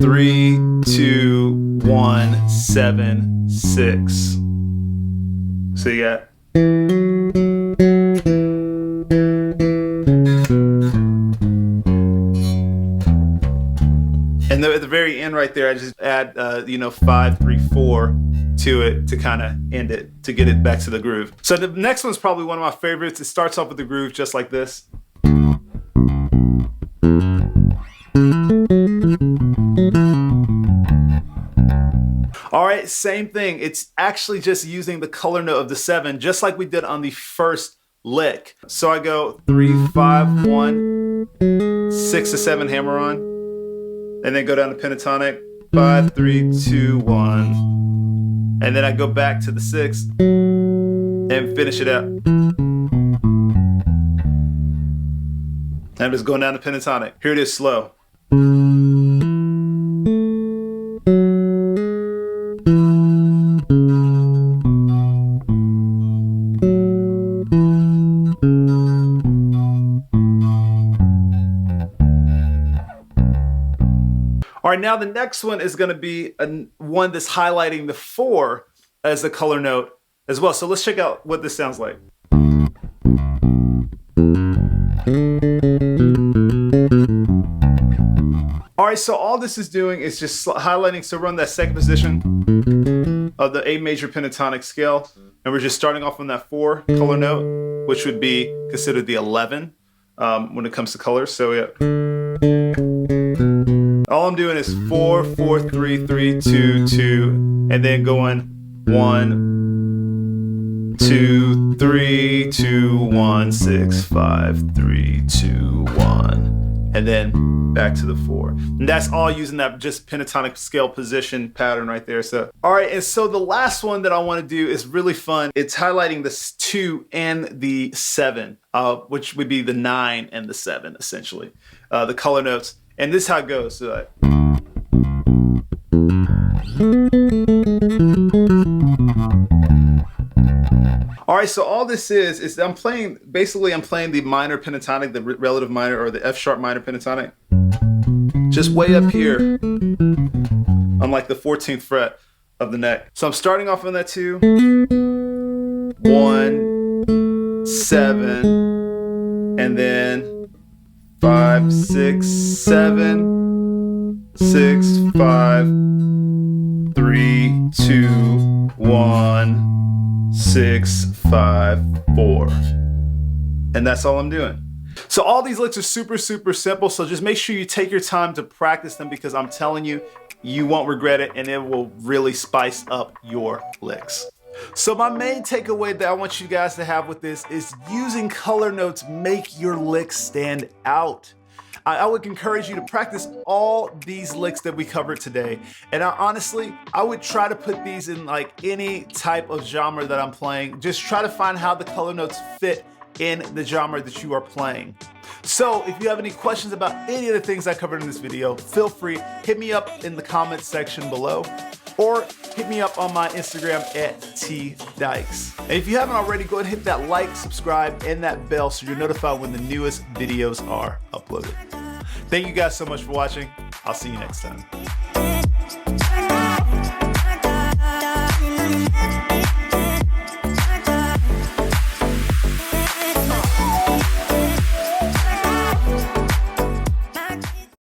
3, 2, 1, 7, 6. So you got. And at the very end right there, I just add, 5, 3, 4 to it to kind of end it, to get it back to the groove. So the next one's probably one of my favorites. It starts off with the groove just like this. All right, same thing. It's actually just using the color note of the 7, just like we did on the first lick. So I go 3, 5, 1, 6 to 7 hammer on, and then go down to pentatonic, 5, 3, 2, 1, and then I go back to the 6 and finish it up. I'm just going down to pentatonic. Here it is slow. All right, now the next one is going to be one that's highlighting the 4 as a color note as well. So let's check out what this sounds like. All right, so all this is doing is just highlighting. So we're on that second position of the A major pentatonic scale, and we're just starting off on that 4 color note, which would be considered the 11 when it comes to colors. So yeah. All I'm doing is 4, 4, 3, 3, 2, 2, and then going 1, 2, 3, 2, 1, 6, 5, 3, 2, 1, and then back to the 4. And that's all using that just pentatonic scale position pattern right there. So, all right, and so the last one that I want to do is really fun. It's highlighting this 2 and the 7, which would be the 9 and the 7, essentially, the color notes. And this is how it goes. So all right, so all this is I'm playing the minor pentatonic, the relative minor, or the F sharp minor pentatonic, just way up here on like the 14th fret of the neck. So I'm starting off on that 2, 1, 7, and then 5, 6, 7, 6, 5, 3, 2, 1, 6, 5, 4. And that's all I'm doing. So all these licks are super, super simple. So just make sure you take your time to practice them, because I'm telling you, you won't regret it, and it will really spice up your licks. So my main takeaway that I want you guys to have with this is using color notes make your licks stand out. I would encourage you to practice all these licks that we covered today. And honestly, I would try to put these in like any type of genre that I'm playing. Just try to find how the color notes fit in the genre that you are playing. So if you have any questions about any of the things I covered in this video, feel free, hit me up in the comments section below, or hit me up on my Instagram at @Dykes. And if you haven't already, go ahead and hit that like, subscribe, and that bell so you're notified when the newest videos are uploaded. Thank you guys so much for watching. I'll see you next time.